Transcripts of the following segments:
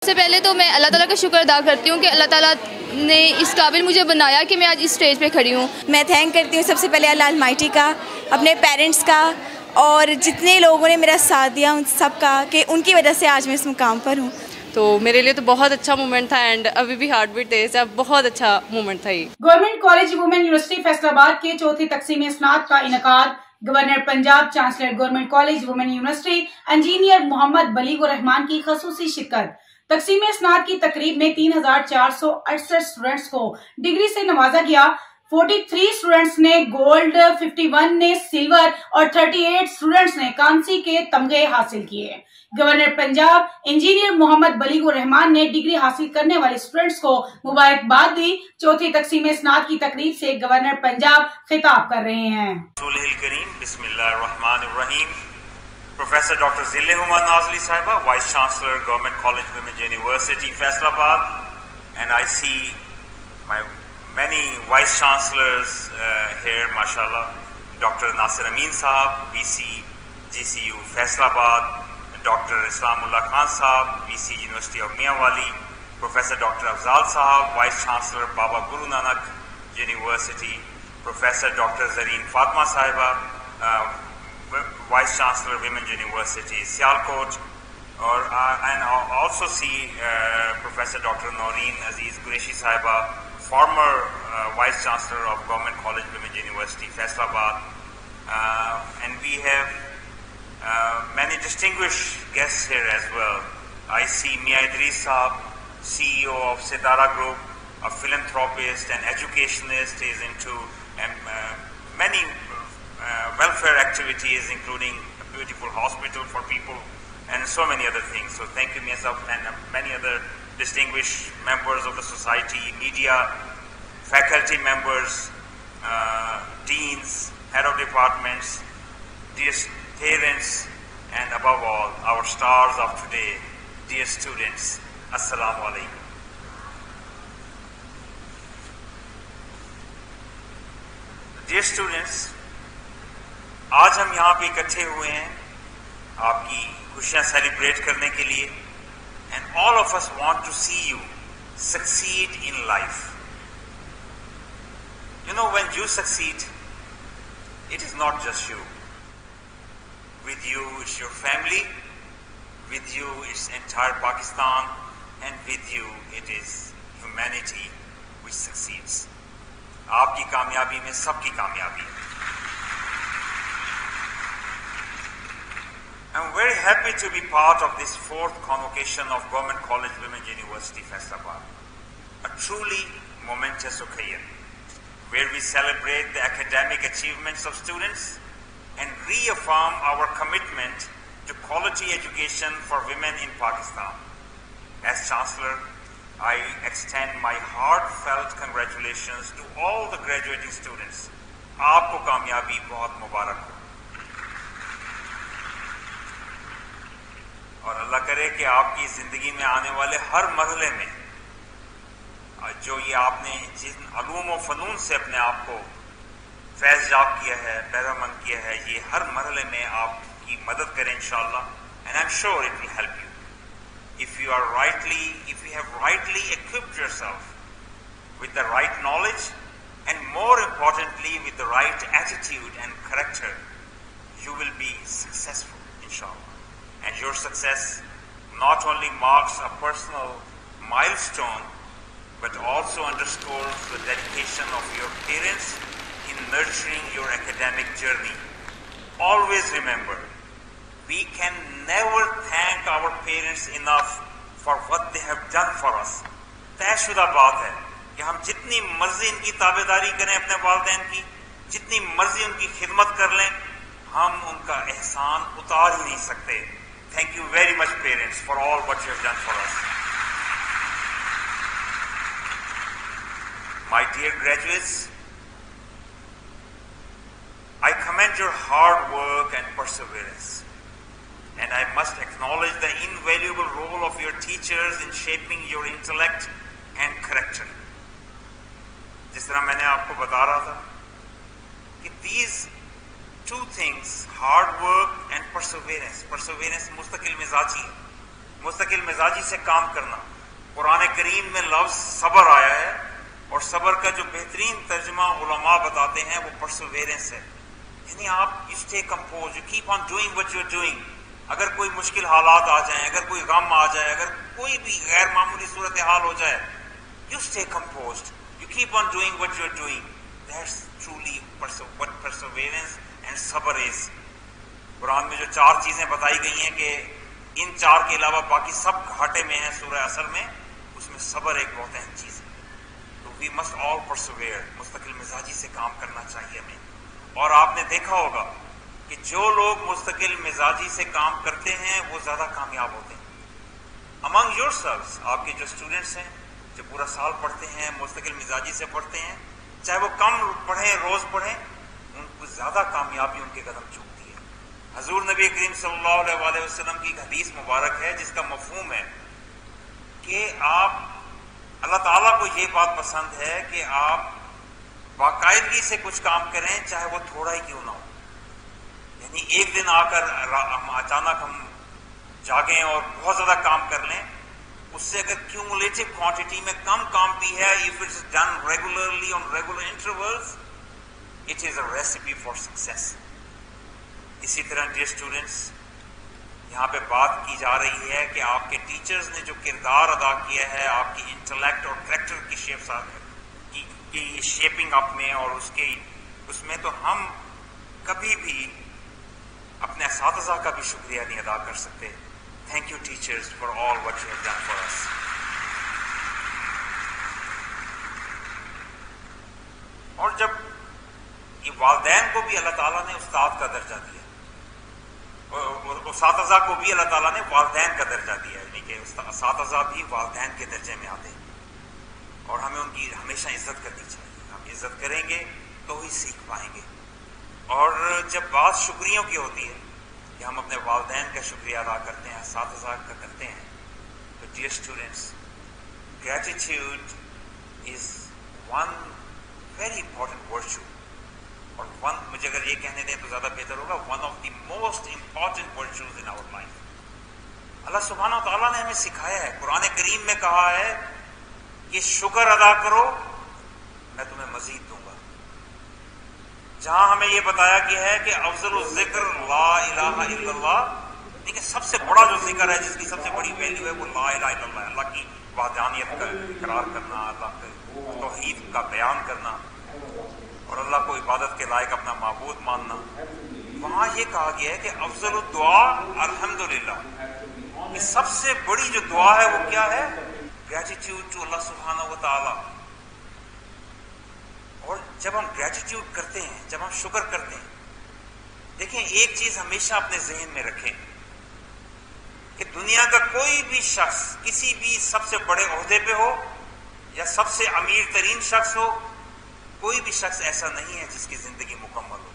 سے پہلے تو میں اللہ تعالیٰ کا شکر ادا کرتی ہوں کہ اللہ تعالیٰ نے اس قابل مجھے بنایا کہ میں آج اس اسٹیج پہ کھڑی ہوں. میں تھینک کرتی ہوں سب سے پہلے اللہ المائٹی کا، اپنے پیرنٹس کا، اور جتنے لوگوں نے میرا ساتھ دیا ان سب کا، کہ ان کی وجہ سے آج میں اس مقام پر ہوں. تو میرے لیے تو بہت اچھا مومنٹ تھا اینڈ ابھی بھی ہارٹ بیٹ تیز ہے. بہت اچھا مومنٹ تھا یہ. Government college women university Faisalabad کے چوتھی تقسیم اسناد کا انعقاد governor Punjab, chancellor government college women university engineer Muhammad Baligh ur Rahman کی خصوصی شرکت. تقسیم اسناد کی تقریب میں 3468 اسٹوڈنٹس کو ڈگری سے نوازا گیا. 43 اسٹوڈنٹس نے گولڈ، 51 نے سلور اور 38 اسٹوڈنٹس نے کانسی کے تمغے حاصل کیے. گورنر پنجاب انجینئر محمد بلیغ الرحمان نے ڈگری حاصل کرنے والے اسٹوڈنٹس کو مبارکباد دی. چوتھی تقسیم اسناد کی تقریب سے گورنر پنجاب خطاب کر رہے ہیں. بسم اللہ الرحمن الرحیم. پروفیسر ڈاکٹر ذل ہما نازلی صاحبہ، vice chancellor government college women's university Faisalabad, and I see my many vice chancellors here, mashallah. Dr. Nasir Amin sahab, VC GCU Faisalabad, Dr. Islamullah Khan sahab, VC University of Mianwali, Professor Dr. Afzal sahab, Vice Chancellor Baba Guru Nanak University, Professor Dr. Zareen Fatma sahiba, Vice Chancellor Women's University Sialkot, and also see Professor Dr. Noreen Aziz Qureshi sahiba, former Vice Chancellor of Government College Women's University Faisalabad, and we have many distinguished guests here as well. I see Mia Idris Saab, CEO of Sitara Group, a philanthropist and educationist. He is into many welfare activities, including a beautiful hospital for people and so many other things. So thank you Mia Saab, and many other distinguished members of the society, media, faculty members, deans, head of departments, dear parents, and above all, our stars of today, dear students, Assalamu alaikum. Dear students, آج ہم یہاں پہ اکٹھے ہوئے ہیں آپ کی خوشیاں سیلیبریٹ کرنے کے لیے. And all of us want to see you succeed in life. You know, when you succeed, it is not just you. With you, it's your family. With you, it's entire Pakistan. And with you, it is humanity which succeeds. آپ کی کامیابی میں سب کی کامیابی ہے. I'm very happy to be part of this fourth convocation of Government College Women's University Faisalabad, a truly momentous occasion where we celebrate the academic achievements of students and reaffirm our commitment to quality education for women in Pakistan. As Chancellor, I extend my heartfelt congratulations to all the graduating students. آپ کو کامیابی بہت مبارک ہو. اور اللہ کرے کہ آپ کی زندگی میں آنے والے ہر مرحلے میں جو یہ آپ نے جن علوم و فنون سے اپنے آپ کو فیض یاب کیا ہے، بہرمند کیا ہے، یہ ہر مرحلے میں آپ کی مدد کریں انشاءاللہ. And I'm sure it will help you. If you have rightly equipped yourself with the right knowledge and more importantly with the right attitude and character, you will be successful inshallah. And your success not only marks a personal milestone, but also underscores the dedication of your parents in nurturing your academic journey. Always remember, we can never thank our parents enough for what they have done for us. طے شدہ بات ہے کہ ہم جتنی مرضی ان کی تابعداری کریں اپنے والدین کی، جتنی مرضی ان کی خدمت کر لیں، ہم ان کا احسان اتار ہی نہیں سکتے. Thank you very much, parents, for all what you have done for us. My dear graduates, I commend your hard work and perseverance, and I must acknowledge the invaluable role of your teachers in shaping your intellect and character. جس طرح میں نے آپ کو بتا رہا تھا کہ these two things, hard work and perseverance مستقل مزاجی ہے. مستقل مزاجی سے کام کرنا. قرآن کریم میں لفظ صبر آیا ہے اور صبر کا جو بہترین ترجمہ علماء بتاتے ہیں وہ پرسویرنس ہے. یعنی آپ you stay compose, you keep on doing what you are doing. اگر کوئی مشکل حالات آ جائیں, اگر کوئی غم آ جائے, اگر کوئی بھی غیر معمولی صورتحال ہو جائے, you stay composed, you keep on doing what you are doing. That's truly what perseverance and صبر is. قرآن میں جو 4 چیزیں بتائی گئی ہیں کہ ان 4 کے علاوہ باقی سب گھاٹے میں ہیں سورہ عصر میں, اس میں صبر ایک بہت اہم چیز ہے. تو we must all persevere. مستقل مزاجی سے کام کرنا چاہیے ہمیں. اور آپ نے دیکھا ہوگا کہ جو لوگ مستقل مزاجی سے کام کرتے ہیں وہ زیادہ کامیاب ہوتے ہیں. among yourselves, آپ کے جو اسٹوڈنٹس ہیں جو پورا سال پڑھتے ہیں, مستقل مزاجی سے پڑھتے ہیں, چاہے وہ کم پڑھیں روز پڑھیں, ان کو زیادہ کامیابی ان کے قدم چومتی ہے. حضور نبی کریم صلی اللہ علیہ وسلم کی ایک حدیث مبارک ہے جس کا مفہوم ہے کہ آپ, اللہ تعالیٰ کو یہ بات پسند ہے کہ آپ باقاعدگی سے کچھ کام کریں چاہے وہ تھوڑا ہی کیوں نہ ہو. یعنی ایک دن آ کر اچانک ہم جاگیں اور بہت زیادہ کام کر لیں, اس سے اگر کیومولیٹو کوانٹٹی میں کم کام بھی ہے, if it's done regularly on regular intervals, it is a recipe for success. اسی طرح ڈیئر اسٹوڈنٹس, یہاں پہ بات کی جا رہی ہے کہ آپ کے ٹیچرز نے جو کردار ادا کیا ہے آپ کی انٹلیکٹ اور کریکٹر کی شیپنگ اپ میں, اور اس میں تو ہم کبھی بھی اپنے اساتذہ کا بھی شکریہ نہیں ادا کر سکتے. Thank you teachers for all what you have done for us. اور جب یہ والدین کو بھی اللہ تعالیٰ نے استاد کا درجہ دیا, اور اساتذہ کو بھی اللہ تعالیٰ نے والدین کا درجہ دیا, یعنی کہ اساتذہ بھی والدین کے درجے میں آتے ہیں, اور ہمیں ان کی ہمیشہ عزت کرنی چاہیے. ہم عزت کریں گے تو ہی سیکھ پائیں گے. اور جب بات شکریوں کی ہوتی ہے کہ ہم اپنے والدین کا شکریہ ادا کرتے ہیں, اساتذہ کا کرتے ہیں, تو dear students, gratitude is one very important virtue, اور مجھے اگر یہ کہنے دیں تو زیادہ بہتر ہوگا, one of the most important virtues in our life. Allah سبحانہ و تعالیٰ نے ہمیں سکھایا ہے, قرآن کریم میں کہا ہے کہ شکر ادا کرو میں تمہیں مزید دوں گا. جہاں ہمیں یہ بتایا گیا ہے کہ افضل الذکر لا الہ الا اللہ, لیکن سب سے بڑا جو ذکر ہے, جس کی سب سے بڑی ویلیو ہے, وہ لا الہ الا اللہ, اللہ کی وحدانیت کا اقرار کرنا, اللہ کے توحید کا بیان کرنا, اور اللہ کو عبادت کے لائق اپنا معبود ماننا. وہاں یہ کہا گیا ہے کہ افضل الدعا الحمدللہ, کہ سب سے بڑی جو دعا ہے وہ کیا ہے, گریٹیٹیوڈ ٹو اللہ سبحانہ و تعالی. اور جب ہم گریٹیٹیوڈ کرتے ہیں, جب ہم شکر کرتے ہیں, دیکھیں ایک چیز ہمیشہ اپنے ذہن میں رکھیں کہ دنیا کا کوئی بھی شخص کسی بھی سب سے بڑے عہدے پہ ہو یا سب سے امیر ترین شخص ہو, کوئی بھی شخص ایسا نہیں ہے جس کی زندگی مکمل ہو.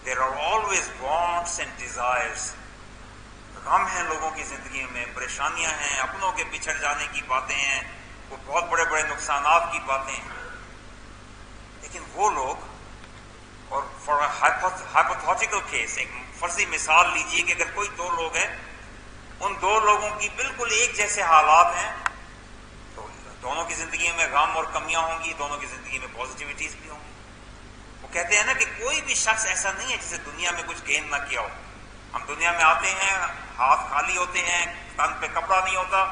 There are always wants and desires. غم ہیں لوگوں کی زندگی میں, پریشانیاں ہیں, اپنوں کے بچھڑ جانے کی باتیں ہیں, وہ بہت بڑے بڑے نقصانات کی باتیں ہیں. لیکن وہ لوگ, اور فار ہائپوتھیٹیکل کیس, ایک فرضی مثال لیجئے کہ اگر کوئی 2 لوگ ہیں, ان 2 لوگوں کی بالکل ایک جیسے حالات ہیں, تو دونوں کی زندگی میں غم اور کمیاں ہوں گی, دونوں کی زندگی میں پازیٹیوٹیز بھی ہوں گی. وہ کہتے ہیں نا کہ کوئی بھی شخص ایسا نہیں ہے جسے دنیا میں کچھ گین نہ کیا ہو. ہم دنیا میں آتے ہیں, ہاتھ خالی ہوتے ہیں, تن پہ کپڑا نہیں ہوتا,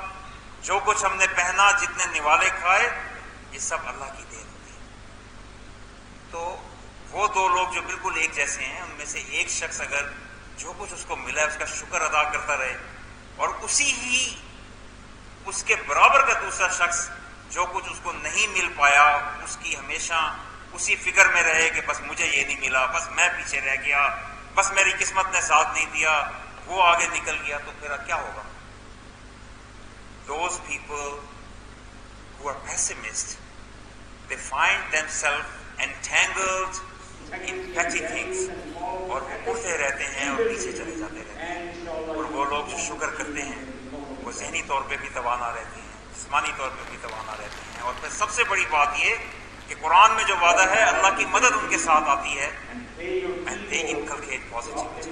جو کچھ ہم نے پہنا, جتنے نوالے کھائے, یہ سب اللہ کی دین ہوتی ہے. تو وہ 2 لوگ جو بالکل ایک جیسے ہیں, ان میں سے ایک شخص اگر جو کچھ اس کو ملا ہے اس کا شکر ادا کرتا رہے, اور اسی ہی اس کے برابر کا دوسرا شخص جو کچھ اس کو نہیں مل پایا, اس کی ہمیشہ اسی فکر میں رہے کہ بس مجھے یہ نہیں ملا, بس میں پیچھے رہ گیا, بس میری قسمت نے ساتھ نہیں دیا, وہ آگے نکل گیا, تو پھر کیا ہوگا؟ Those people who are pessimists, they find themselves entangled in petty things, اور وہ اڑتے رہتے ہیں اور پیچھے چلے جاتے رہتے ہیں. اور وہ لوگ جو شکر کرتے ہیں وہ ذہنی طور پہ بھی توانا رہتے ہیں, جسمانی طور پہ بھی توانا رہتے ہیں. اور پھر سب سے بڑی بات یہ کہ قرآن میں جو وعدہ ہے, اللہ کی مدد ان کے ساتھ آتی ہے, and they inculcate positivity.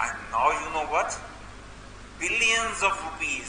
And now you know what? Billions of rupees,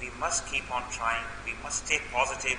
we must keep on trying, we must stay positive,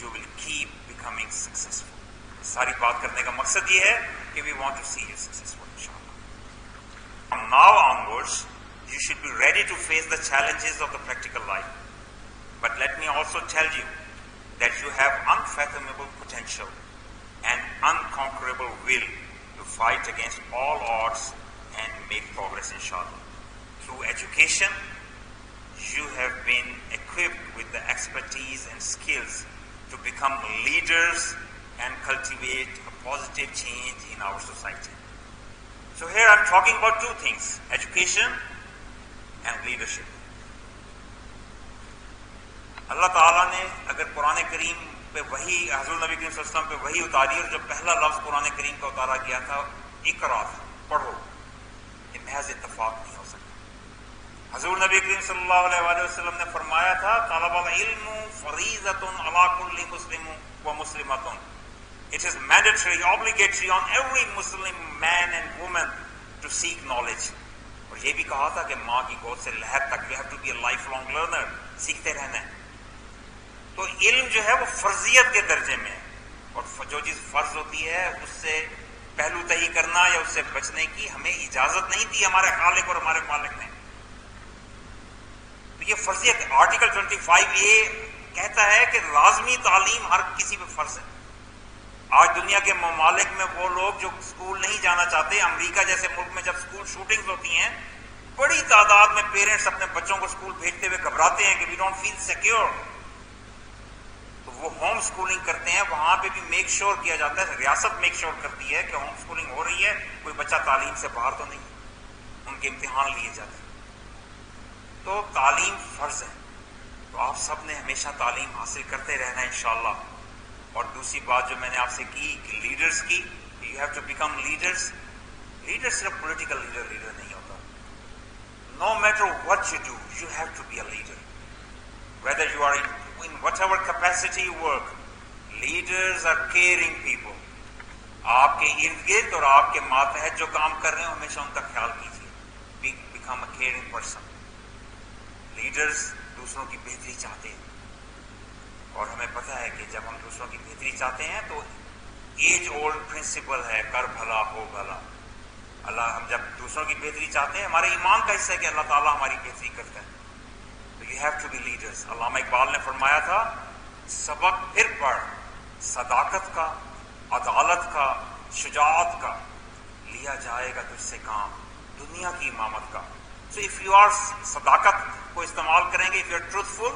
you will keep becoming successful. ساری بات کرنے کا مقصد یہ ہے کہ we want to see you successful, inshallah. From now onwards, you should be ready to face the challenges of the practical life. But let me also tell you that you have unfathomable potential and unconquerable will to fight against all odds and make progress, inshallah. Through education, you have been equipped with the expertise and skills to become leaders and cultivate a positive change in our society. So here I'm talking about two things, education and leadership. اللہ تعالیٰ نے اگر قرآن کریم پہ وہی حضور نبی کریم صلی اللہ علیہ وسلم پہ وہی اتاری اور جو پہلا لفظ قرآن کریم کا اتارا گیا تھا اقرا، پڑھو، یہ محض اتفاق نہیں ہو سکتا. حضور نبی کریم صلی اللہ علیہ وآلہ وسلم نے فرمایا تھا طلب العلم فریضۃ علی کل مسلم و مسلمۃ. It is mandatory, obligatory on every Muslim man and woman to seek knowledge. اور یہ بھی کہا تھا کہ ماں کی گود سے لحد تک you have to be a lifelong learner, سیکھتے رہنا ہے. تو علم جو ہے وہ فرضیت کے درجے میں ہے، اور جو چیز فرض ہوتی ہے اس سے پہلو تہی کرنا یا اس سے بچنے کی ہمیں اجازت نہیں دی ہمارے خالق اور ہمارے مالک نے. تو یہ فرضیت آرٹیکل 25A کہتا ہے کہ لازمی تعلیم ہر کسی پہ فرض ہے. آج دنیا کے ممالک میں وہ لوگ جو اسکول نہیں جانا چاہتے، امریکہ جیسے ملک میں جب اسکول شوٹنگز ہوتی ہیں بڑی تعداد میں پیرنٹس اپنے بچوں کو اسکول بھیجتے ہوئے گھبراتے ہیں کہ وی ڈونٹ فیل سیکیور. تو وہ ہوم اسکولنگ کرتے ہیں، وہاں پہ بھی میک شور کیا جاتا ہے، ریاست میک شور کرتی ہے کہ ہوم اسکولنگ ہو رہی ہے، کوئی بچہ تعلیم سے باہر تو نہیں، ان کے امتحان لیے جاتے ہیں. تو تعلیم فرض ہے، تو آپ سب نے ہمیشہ تعلیم حاصل کرتے رہنا ہے انشاءاللہ. اور دوسری بات جو میں نے آپ سے کی کہ لیڈرز کی، you have to become leaders. Leader صرف پولیٹیکل لیڈر نہیں ہوتا. No matter what you do you have to be a leader. Whether you are in whatever capacity you work, leaders are caring people. آپ کے ارد گرد اور آپ کے ماتحت جو کام کر رہے ہیں ہمیشہ ان کا خیال کیجیے. become a caring person. Leaders دوسروں کی بہتری چاہتے ہیں، اور ہمیں پتہ ہے کہ جب ہم دوسروں کی بہتری چاہتے ہیں تو ایج اولڈ پرنسپل ہے کر بھلا ہو بھلا. اللہ ہم جب دوسروں کی بہتری چاہتے ہیں، ہمارے ایمان کا حصہ ہے کہ اللہ تعالیٰ ہماری بہتری کرتا ہے. You have to be leaders. علامہ اقبال نے فرمایا تھا سبق پھر پڑھ صداقت کا، عدالت کا، شجاعت کا، لیا جائے گا تجھ سے کام دنیا کی امامت کا. So if you are صداقت کو استعمال کریں گے، if you are truthful،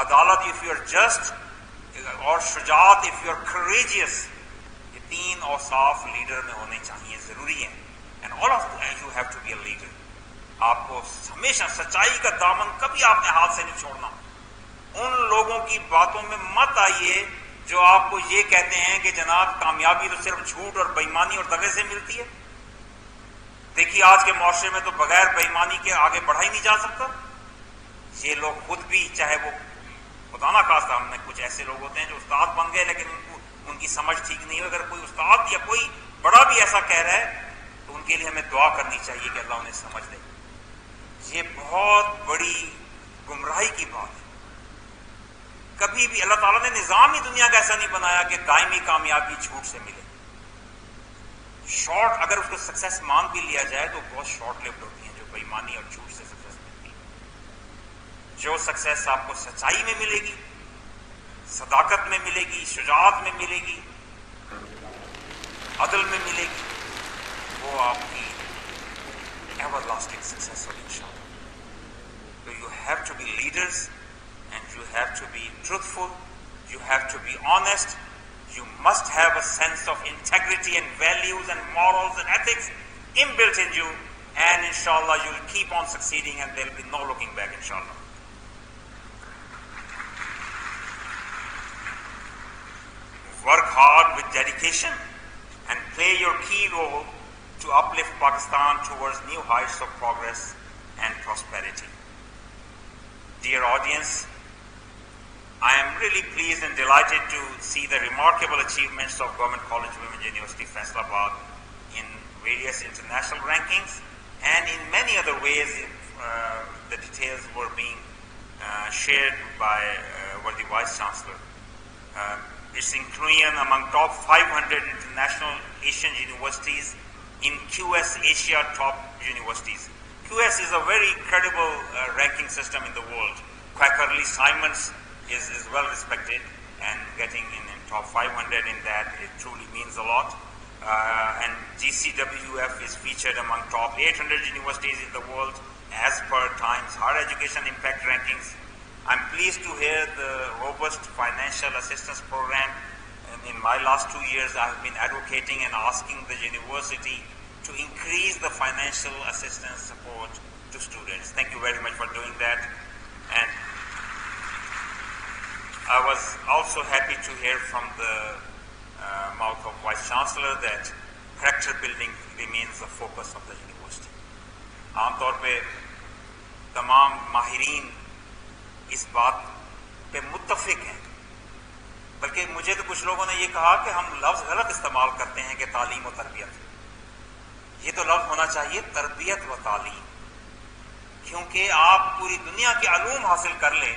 عدالت if you are just، اور شجاعت if you are courageous، یہ تین اوصاف لیڈر میں ہونے چاہیے، ضروری ہیں. And all of you have to be a leader. آپ کو ہمیشہ سچائی کا دامن کبھی آپ نے ہاتھ سے نہیں چھوڑنا. ان لوگوں کی باتوں میں مت آئیے جو آپ کو یہ کہتے ہیں کہ جناب کامیابی تو صرف جھوٹ اور بےایمانی اور دغے سے ملتی ہے. دیکھیے آج کے معاشرے میں تو بغیر بےایمانی کے آگے بڑھا ہی نہیں جا سکتا. یہ لوگ خود بھی، چاہے وہ خدا نہ خواستہ ہم نے کچھ ایسے لوگ ہوتے ہیں جو استاد بن گئے لیکن ان کی سمجھ ٹھیک نہیں ہے. اگر کوئی استاد یا کوئی بڑا بھی ایسا کہہ رہا ہے تو ان کے لیے ہمیں دعا کرنی چاہیے کہ اللہ انہیں سمجھ دے. یہ بہت بڑی گمراہی کی بات ہے. کبھی بھی اللہ تعالیٰ نے نظام ہی دنیا کا ایسا نہیں بنایا کہ دائمی کامیابی جھوٹ سے ملے. شارٹ اگر اس کو سکسیس مان بھی لیا جائے تو بہت شارٹ لیوڈ ہوتی ہیں جو بےایمانی اور جھوٹ سے سکسیس ملتی ہے. جو سکسیس آپ کو سچائی میں ملے گی، صداقت میں ملے گی، شجاعت میں ملے گی، عدل میں ملے گی، وہ آپ کی everlasting success of inshallah. So you have to be leaders and you have to be truthful, you have to be honest, you must have a sense of integrity and values and morals and ethics inbuilt in you, and inshallah you will keep on succeeding and there will be no looking back inshallah. Work hard with dedication and play your key role to uplift Pakistan towards new heights of progress and prosperity. Dear audience, I am really pleased and delighted to see the remarkable achievements of Government College Women's University Faisalabad in various international rankings, and in many other ways the details were being shared by the Vice Chancellor. It's inclusion among top 500 international Asian universities in QS Asia top universities. QS is a very credible ranking system in the world. Quackerly Simons is well respected, and getting in top 500 in that, it truly means a lot. And GCWF is featured among top 800 universities in the world as per Times Higher Education Impact Rankings. I'm pleased to hear the robust financial assistance program. In my last 2 years, I have been advocating and asking the university to increase the financial assistance support to students. Thank you very much for doing that. And I was also happy to hear from the mouth of Vice Chancellor that character building remains the focus of the university. عام طور پہ تمام ماہرین اس بات پہ متفق ہیں، بلکہ مجھے تو کچھ لوگوں نے یہ کہا کہ ہم لفظ غلط استعمال کرتے ہیں کہ تعلیم و تربیت. یہ تو لفظ ہونا چاہیے تربیت و تعلیم، کیونکہ آپ پوری دنیا کے علوم حاصل کر لیں،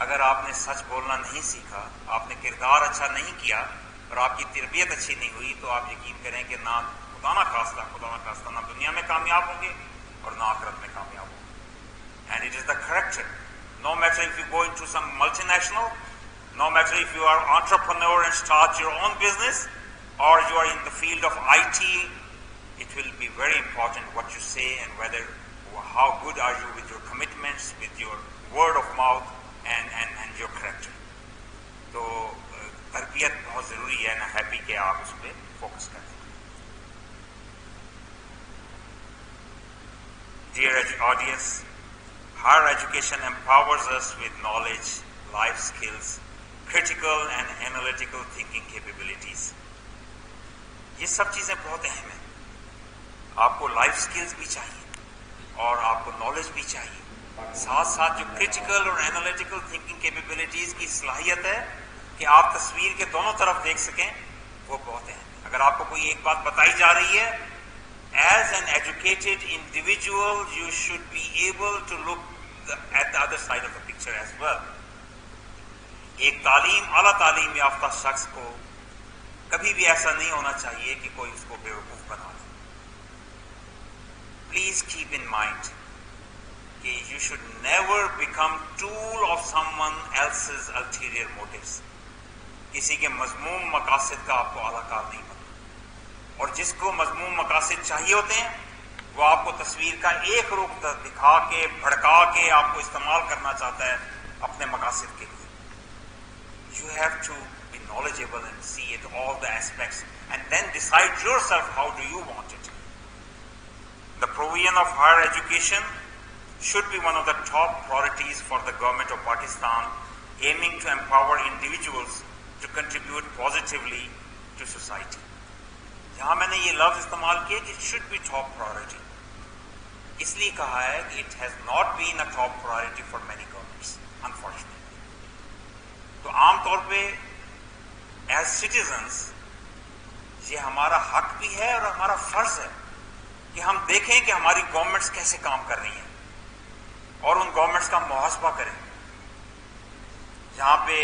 اگر آپ نے سچ بولنا نہیں سیکھا، آپ نے کردار اچھا نہیں کیا اور آپ کی تربیت اچھی نہیں ہوئی، تو آپ یقین کریں کہ نہ خدا نہ خواستہ نہ دنیا میں کامیاب ہوں گے اور نہ آخرت میں کامیاب ہوں گے. And it is the character. No matter if you go into some multinational, no matter if you are an entrepreneur and start your own business, or you are in the field of IT, it will be very important what you say and how good are you with your commitments, with your word of mouth and your character. تو تربیت بہت ضروری ہے. نا happy کہ آپ اس پہ focus کریں. Dear audience, higher education empowers us with knowledge, life skills, critical and analytical thinking capabilities. یہ سب چیزیں بہت اہم ہیں. آپ کو لائف سکلز بھی چاہیے اور آپ کو نالج بھی چاہیے. ساتھ ساتھ جو کریٹیکل اور انالیٹیکل تھنکنگ کیپیبلٹیز کی صلاحیت ہے کہ آپ تصویر کے دونوں طرف دیکھ سکیں، وہ بہت اہم ہے. اگر آپ کو کوئی ایک بات بتائی جا رہی ہے، as an educated individual, you should be able to look at the other side of the picture as well. ایک اعلیٰ تعلیم یافتہ شخص کو کبھی بھی ایسا نہیں ہونا چاہیے کہ کوئی اس کو بیوقوف بنا دے. Please keep in mind کہ you should never become tool of someone else's ulterior motives. کسی کے مذموم مقاصد کا آپ کو اعلیٰ کار نہیں بننا. اور جس کو مضمون مقاصد چاہیے ہوتے ہیں وہ آپ کو تصویر کا ایک رخ دکھا کے بھڑکا کے آپ کو استعمال کرنا چاہتا ہے اپنے مقاصد کے لیے. You have to be knowledgeable and see it all the aspects and then decide yourself how do you want it. The provision of higher education should be one of the top priorities for the government of Pakistan, aiming to empower individuals to contribute positively to society. جہاں میں نے یہ لفظ استعمال کیا کہ it should be top priority، اس لیے کہا ہے کہ it has not been a top priority for many governments unfortunately. تو عام طور پہ as citizens یہ ہمارا حق بھی ہے اور ہمارا فرض ہے کہ ہم دیکھیں کہ ہماری گورنمنٹس کیسے کام کر رہی ہیں اور ان گورنمنٹس کا محاسبہ کریں. جہاں پہ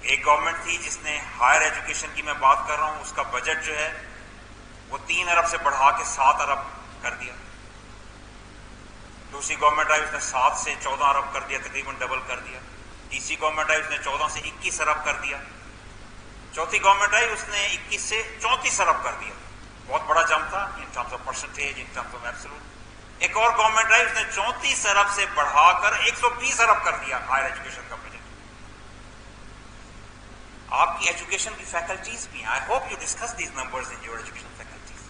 ایک گورنمنٹ تھی جس نے ہائر ایجوکیشن کی میں بات کر رہا ہوں، اس کا بجٹ جو ہے وہ 3 ارب سے بڑھا کے 7 ارب کر دیا. دوسری گورنمنٹ آئی، اس نے 7 سے 14 ارب کر دیا، تقریباً ڈبل کر دیا. تیسری گورنمنٹ آئی، اس نے 14 سے 21 ارب کر دیا. چوتھی گورنمنٹ آئی، اس نے 21 سے 34 ارب کر دیا. بہت بڑا جمپ تھا in terms of percentage, in terms of absolute. ایک اور گورنمنٹ آئی، اس نے 34 ارب سے بڑھا کر 120 ارب کر دیا ہائر ایجوکیشن کا بجٹ. آپ کی ایجوکیشن کی فیکلٹیز بھی ہیں. I hope you discuss these numbers in your education faculties.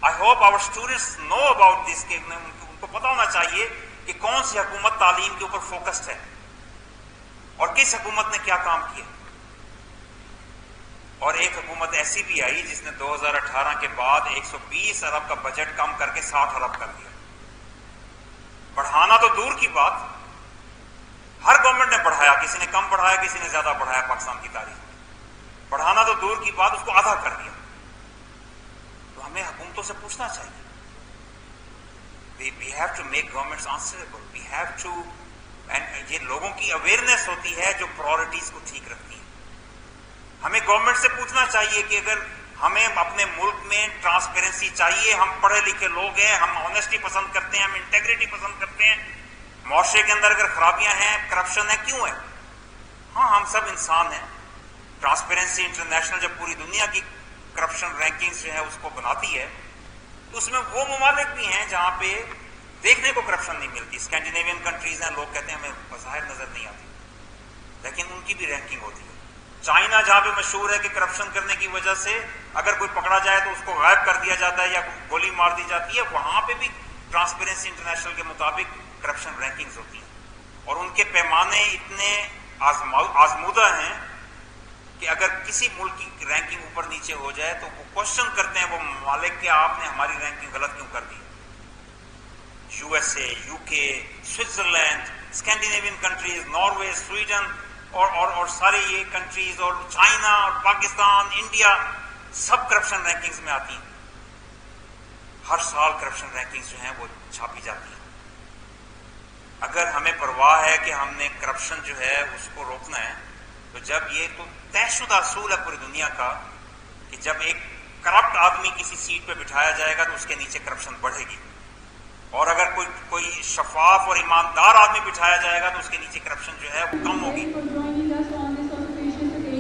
I hope our students know about this کہ ان کو پتا ہونا چاہیے کہ کون سی حکومت تعلیم کے اوپر فوکسڈ ہے اور کس حکومت نے کیا کام کیا. اور ایک حکومت ایسی بھی آئی جس نے 2018 کے بعد 120 ارب کا بجٹ کم کر کے 60 ارب کر دیا. بڑھانا تو دور کی بات، ہر گورنمنٹ نے بڑھایا، کسی نے کم بڑھایا، کسی نے زیادہ بڑھایا پاکستان کی تاریخ میں. بڑھانا تو دور کی بات، اس کو آدھا کر دیا. تو ہمیں حکومتوں سے پوچھنا چاہیے. We have to make governments answerable. We have to and یہ لوگوں کی اویئرنیس ہوتی ہے جو پرائرٹیز کو ٹھیک رکھتی ہے. ہمیں گورنمنٹ سے پوچھنا چاہیے کہ اگر ہمیں اپنے ملک میں ٹرانسپیرنسی چاہیے, ہم پڑھے لکھے لوگ ہیں, ہم آنیسٹی پسند کرتے ہیں, ہم انٹیگریٹی پسند کرتے ہیں, معاشرے کے اندر اگر خرابیاں ہیں, کرپشن ہے, کیوں ہے؟ ہاں ہم سب انسان ہیں. ٹرانسپیرنسی انٹرنیشنل جب پوری دنیا کی کرپشن رینکنگز جو ہے اس کو بناتی ہے تو اس میں وہ ممالک بھی ہیں جہاں پہ دیکھنے کو کرپشن نہیں ملتی. اسکینڈینیوین کنٹریز ہیں, لوگ کہتے ہیں ہمیں بظاہر نظر نہیں آتی, لیکن ان کی بھی رینکنگ ہوتی ہے. چائنا جہاں پہ مشہور ہے کہ کرپشن کرنے کی وجہ سے اگر کوئی پکڑا جائے تو اس کو غائب کر دیا جاتا ہے یا گولی مار دی جاتی ہے, وہاں پہ بھی ٹرانسپیرنسی انٹرنیشنل کے مطابق کرپشن رینکنگز ہوتی ہیں. اور ان کے پیمانے اتنے آزمودہ ہیں کہ اگر کسی ملک کی رینکنگ اوپر نیچے ہو جائے تو وہ کوشچن کرتے ہیں وہ ممالک کہ آپ نے ہماری رینکنگ غلط کیوں کر دی. یو ایس اے, یو کے, Switzerland, Scandinavian countries, Norway, Sweden اور سارے یہ کنٹریز, اور چائنا اور پاکستان, انڈیا, سب کرپشن رینکنگز میں آتی ہیں. ہر سال کرپشن رینکنگز جو ہیں وہ چھاپی جاتی ہیں. اگر ہمیں پرواہ ہے کہ ہم نے کرپشن جو ہے اس کو روکنا ہے تو جب یہ تو طے شدہ اصول ہے پوری دنیا کا کہ جب ایک کرپٹ آدمی کسی سیٹ پہ بٹھایا جائے گا تو اس کے نیچے کرپشن بڑھے گی, اور اگر کوئی شفاف اور ایماندار آدمی بٹھایا جائے گا تو اس کے نیچے کرپشن جو ہے وہ کم ہوگی.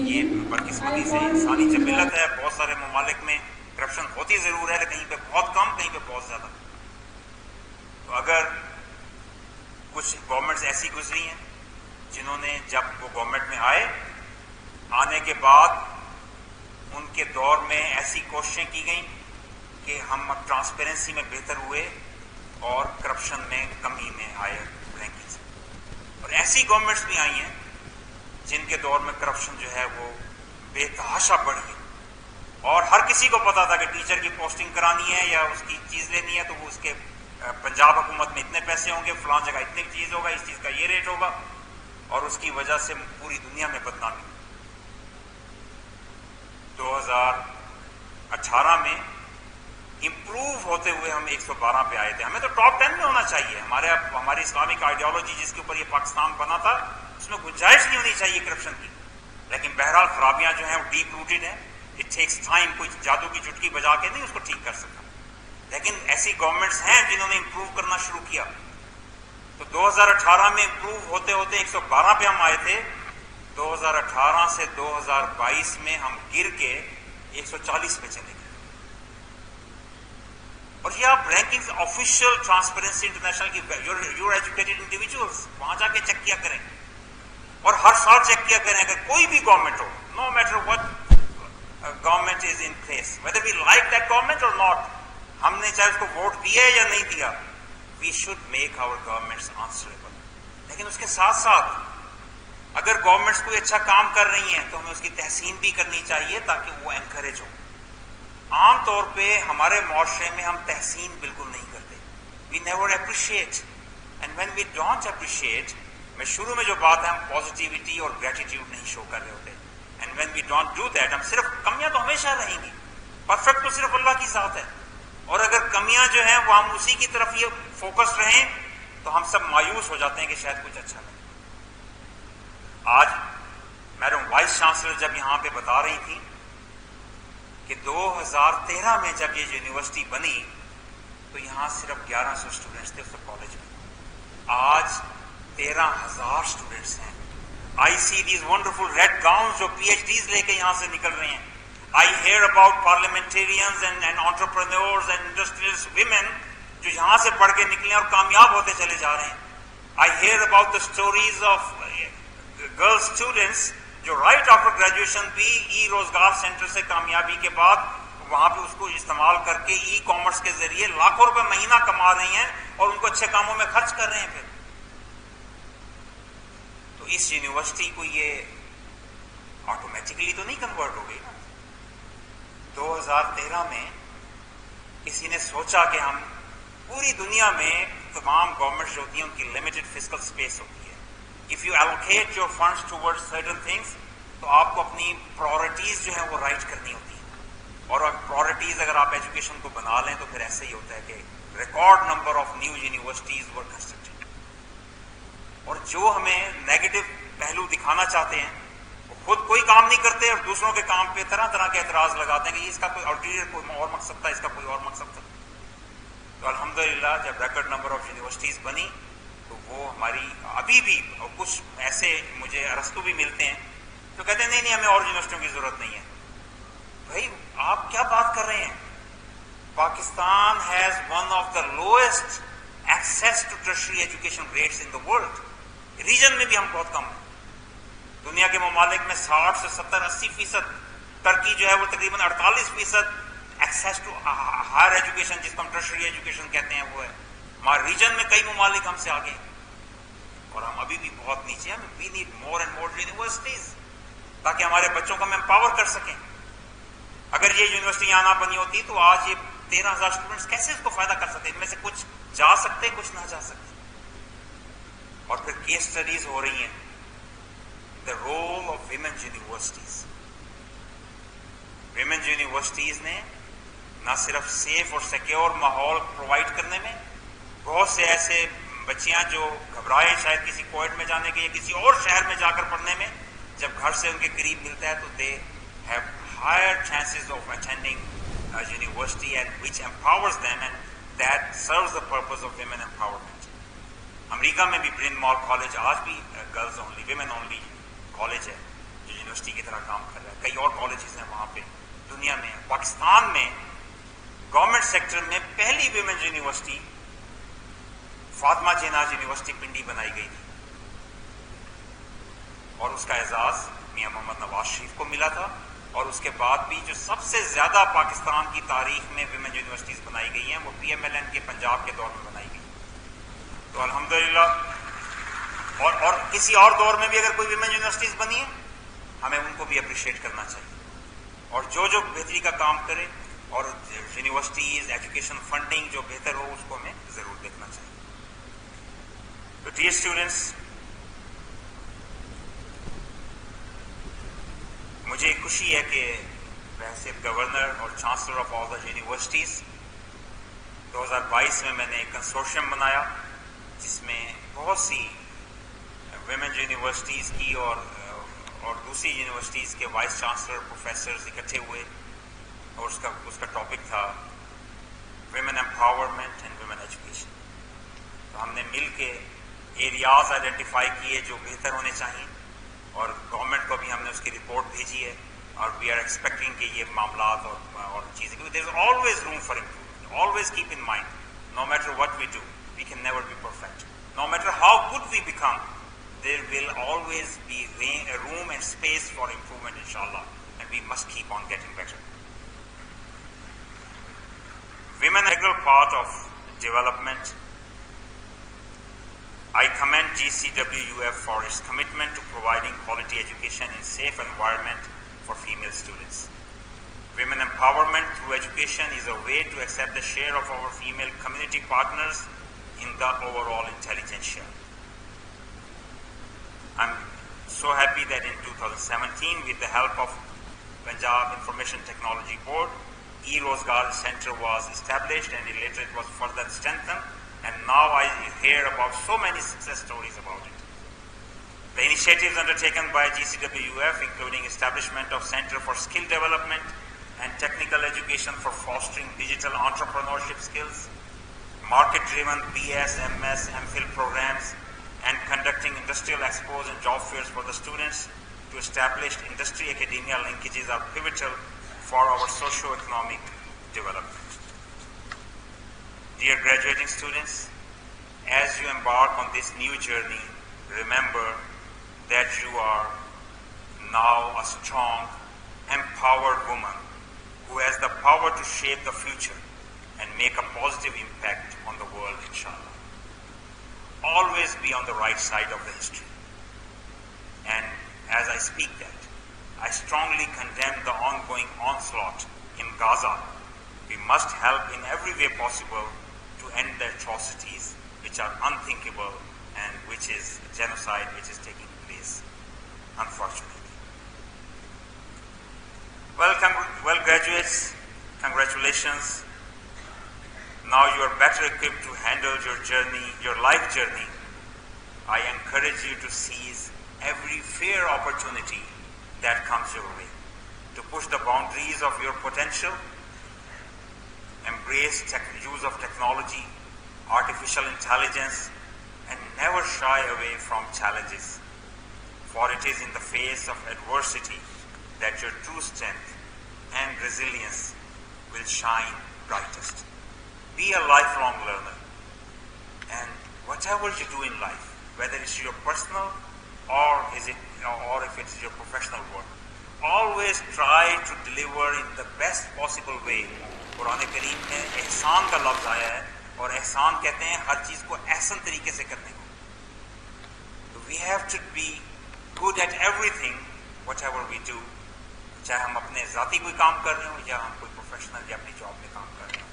یہ بدقسمتی سے انسانی جبلت ہے. بہت سارے ممالک میں کرپشن ہوتی ضرور ہے, کہیں پہ بہت کم, کہیں پہ بہت زیادہ. تو اگر کچھ گورنمنٹس ایسی گزری ہیں جنہوں نے جب وہ گورنمنٹ میں آنے کے بعد ان کے دور میں ایسی کوششیں کی گئیں کہ ہم ٹرانسپیرنسی میں بہتر ہوئے اور کرپشن میں کمی میں آئے رینکنگ سے. اور ایسی گورنمنٹس بھی آئی ہیں جن کے دور میں کرپشن جو ہے وہ بے تحاشا بڑھ گئی, اور ہر کسی کو پتا تھا کہ ٹیچر کی پوسٹنگ کرانی ہے یا اس کی چیز لینی ہے تو وہ اس کے پنجاب حکومت میں اتنے پیسے ہوں گے, فلاں جگہ اتنی چیز ہوگا, اس چیز کا یہ ریٹ ہوگا, اور اس کی وجہ سے پوری دنیا میں بدنامی. 2018 میں امپروو ہوتے ہوئے ہم 112 پہ آئے تھے. ہمیں تو ٹاپ 10 میں ہونا چاہیے. ہماری اسلامک آئیڈیالوجی جس کے اوپر یہ پاکستان بنا تھا اس میں گنجائش نہیں ہونی چاہیے کرپشن کی, لیکن بہرحال خرابیاں جو ہیں وہ ڈیپ روٹڈ ہیں. It takes time. کوئی جادو کی چٹکی بجا کے نہیں اس کو ٹھیک کر سکتا, لیکن ایسی گورنمنٹس ہیں جنہوں نے امپروو کرنا شروع کیا. تو 2018 میں امپروو ہوتے ہوتے 112 پہ ہم آئے تھے. 2018 سے 2022 میں ہم گر کے 140 پہ چلے گئے. اور یہ آپ رینکنگز آفیشیل ٹرانسپیرنسی انٹرنیشنل کی یور ایجوکیٹڈ انڈیویجولس وہاں جا کے چیک کیا کریں, اور ہر سال چیک کیا کریں. اگر کوئی بھی گورنمنٹ ہو, no matter what government is in place, whether we like that government or not, ہم نے چاہے اس کو ووٹ دیا یا نہیں دیا, we should make our governments answerable. لیکن اس کے ساتھ ساتھ اگر گورنمنٹس کوئی اچھا کام کر رہی ہیں تو ہمیں اس کی تحسین بھی کرنی چاہیے تاکہ وہ انکریج ہو. عام طور پہ ہمارے معاشرے میں ہم تحسین بالکل نہیں کرتے. We never appreciate, and when we don't appreciate, میں شروع میں جو بات ہے ہم پازیٹیوٹی اور گریٹیٹیوڈ نہیں شو کر رہے ہوتے. And when we don't do that, ہم صرف کمیاں تو ہمیشہ رہیں گی, پرفیکٹ تو صرف اللہ کی ذات ہے, اور اگر کمیاں جو ہیں وہ ہم اسی کی طرف یہ فوکس رہیں تو ہم سب مایوس ہو جاتے ہیں کہ شاید کچھ اچھا نہیں. آج میڈم وائس چانسلر جب یہاں پہ بتا رہی تھی کہ 2013 میں جب یہ یونیورسٹی بنی تو یہاں صرف 1100 اسٹوڈنٹس تھے اس کالج میں, آج 13,000 اسٹوڈنٹس ہیں. آئی see these wonderful red gowns جو پی ایچ ڈیز لے کے یہاں سے نکل رہے ہیں. I hear about parliamentarians and entrepreneurs and industrialist women جو یہاں سے پڑھ کے نکلے اور کامیاب ہوتے چلے جا رہے ہیں. I hear about the stories of girl students جو right after graduation بھی ای روزگار سینٹر سے کامیابی کے بعد وہاں پہ اس کو استعمال کر کے ای کامرس کے ذریعے لاکھوں روپے مہینہ کما رہی ہیں اور ان کو اچھے کاموں میں خرچ کر رہے ہیں. پھر تو اس یونیورسٹی کو یہ آٹومیٹکلی تو نہیں کنورٹ ہو گئی نا. 2013 میں کسی نے سوچا کہ ہم پوری دنیا میں تمام گورنمنٹس جو ہوتی ہیں ان کی لمیٹڈ فزیکل اسپیس ہوتی ہے. If you allocate your funds toward certain things تو آپ کو اپنی پرائرٹیز جو ہیں وہ رائٹ کرنی ہوتی ہیں, اور پرائرٹیز اگر آپ ایجوکیشن کو بنا لیں تو پھر ایسے ہی ہوتا ہے کہ record number of new universities were constructed. اور جو ہمیں نیگیٹو پہلو دکھانا چاہتے ہیں وہ خود کوئی کام نہیں کرتے اور دوسروں کے کام پہ طرح طرح کے اعتراض لگاتے ہیں کہ اس کا کوئی الٹیریئر کوئی اور مقصد تھا، اس کا کوئی اور مقصد تھا. تو الحمدللہ جب ریکارڈ نمبر آف یونیورسٹیز بنی تو وہ ہماری ابھی بھی اور کچھ ایسے مجھے ارسطو بھی ملتے ہیں تو کہتے ہیں نہیں ہمیں اور یونیورسٹیوں کی ضرورت نہیں ہے. بھائی آپ کیا بات کر رہے ہیں؟ Pakistan has one of the lowest access to tertiary education rates in the world. Region میں بھی ہم بہت کم ہیں. دنیا کے ممالک میں 60 سے 70-80%، ترکی جو ہے وہ تقریباً 48% ایکسیس ٹو ہائر ایجوکیشن جس کو ہم ٹرشری ایجوکیشن کہتے ہیں وہ ہے. ہمارے ریجن میں کئی ممالک ہم سے آگے اور ہم ابھی بھی بہت نیچے ہیں. We need more and more universities تاکہ ہمارے بچوں کو ہم امپاور کر سکیں. اگر یہ یونیورسٹی یہاں نہ بنی ہوتی تو آج یہ 13,000 اسٹوڈنٹس کیسے اس کو فائدہ کر سکتے؟ ان میں سے کچھ جا سکتے کچھ نہ جا سکتے. اور پھر کیس اسٹڈیز ہو رہی ہیں. The role of women's universities. Women's universities نے نہ صرف سیف اور سیکیور ماحول پرووائڈ کرنے میں، بہت سے ایسے بچیاں جو گھبرائے شاید کسی کوئٹ میں جانے کے یا کسی اور شہر میں جا کر پڑھنے میں، جب گھر سے ان کے قریب ملتا ہے تو they have higher chances of attending university and which empowers them and that serves the purpose of women empowerment. امریکہ میں بھی برن مال کالج آج بھی girls only women only college ہے جو یونیورسٹی کی طرح کام کر رہا ہے. کئی اور کالجز ہیں وہاں پہ دنیا میں. پاکستان میں گورنمنٹ سیکٹر میں پہلی women's university Fatima Jinnah university Pindi بنائی گئی تھی اور اس کا اعزاز میاں محمد نواز شریف کو ملا تھا. اور اس کے بعد بھی جو سب سے زیادہ پاکستان کی تاریخ میں ویمن یونیورسٹیز بنائی گئی ہیں وہ PMLN کے پنجاب کے دور میں بنائی گئی. تو الحمدللہ اور کسی اور دور میں بھی اگر کوئی ویمن یونیورسٹیز بنی ہے ہمیں ان کو بھی اپریشیٹ کرنا چاہیے اور جو بہتری کا کام کرے اور یونیورسٹیز ایجوکیشن فنڈنگ جو بہتر ہو اس کو ہمیں ضرور دیکھنا چاہیے. تو ڈیئر اسٹوڈنٹس، مجھے خوشی ہے کہ بحیثیت گورنر اور chancellor of all the universities 2022 میں نے ایک کنسورشیم بنایا جس میں بہت سی ویمن یونیورسٹیز کی اور دوسری یونیورسٹیز کے وائس چانسلر پروفیسرز اکٹھے ہوئے اور اس کا ٹاپک تھا women empowerment and women education. تو ہم نے مل کے ایریاز آئیڈینٹیفائی کیے جو بہتر ہونے چاہیے اور گورنمنٹ کو بھی ہم نے اس کی رپورٹ بھیجی ہے اور وی آر ایکسپیکٹنگ کہ یہ معاملات اور چیزیں کیونکہ there is always room for improvement. Always keep in mind no matter what we do we can never be perfect. No matter how good we become there will always be room and space for improvement inshallah and we must keep on getting better. Women are an integral part of development. I commend GCWUF for its commitment to providing quality education in safe environment for female students. Women empowerment through education is a way to accept the share of our female community partners in the overall intelligentsia. I'm so happy that in 2017, with the help of Punjab Information Technology Board, E-Rozgar Center was established and later it was further strengthened, and now I hear about so many success stories about it. The initiatives undertaken by GCWUF, including establishment of Center for Skill Development and Technical Education for fostering digital entrepreneurship skills, market-driven BS, MS, MPhil programs, and conducting industrial expos and job fairs for the students to establish industry-academia linkages are pivotal for our socio-economic development. Dear graduating students, as you embark on this new journey, remember that you are now a strong, empowered woman who has the power to shape the future and make a positive impact on the world, inshallah. Always be on the right side of the history. And as I speak that, I strongly condemn the ongoing onslaught in Gaza. We must help in every way possible to end the atrocities which are unthinkable and which is genocide which is taking place, unfortunately. Well, graduates, congratulations. Now you are better equipped to handle your journey, your life journey, I encourage you to seize every fair opportunity that comes your way, to push the boundaries of your potential, embrace use of technology, artificial intelligence, and never shy away from challenges. For it is in the face of adversity that your true strength and resilience will shine brightest. Be a lifelong learner, and whatever you do in life, whether it's your personal or if it is your professional work, always try to deliver in the best possible way. قرآن کریم میں احسان کا لفظ آیا ہے اور احسان کہتے ہیں ہر چیز کو احسن طریقے سے کرنے کو. We have to be good at everything, whatever we do, چاہے ہم اپنے ذاتی کوئی کام کر رہے ہوں یا ہم کوئی پروفیشنل یا اپنی جاب میں کام کر رہے ہوں.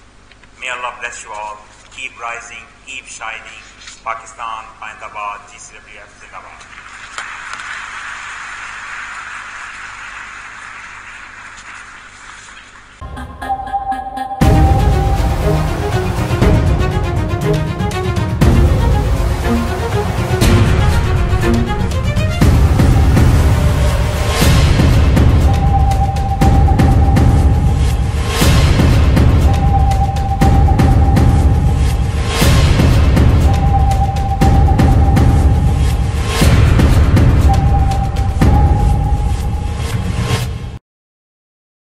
May Allah bless you all. Keep rising, keep shining. Pakistan, Ahmedabad, GCWF, Zindabad.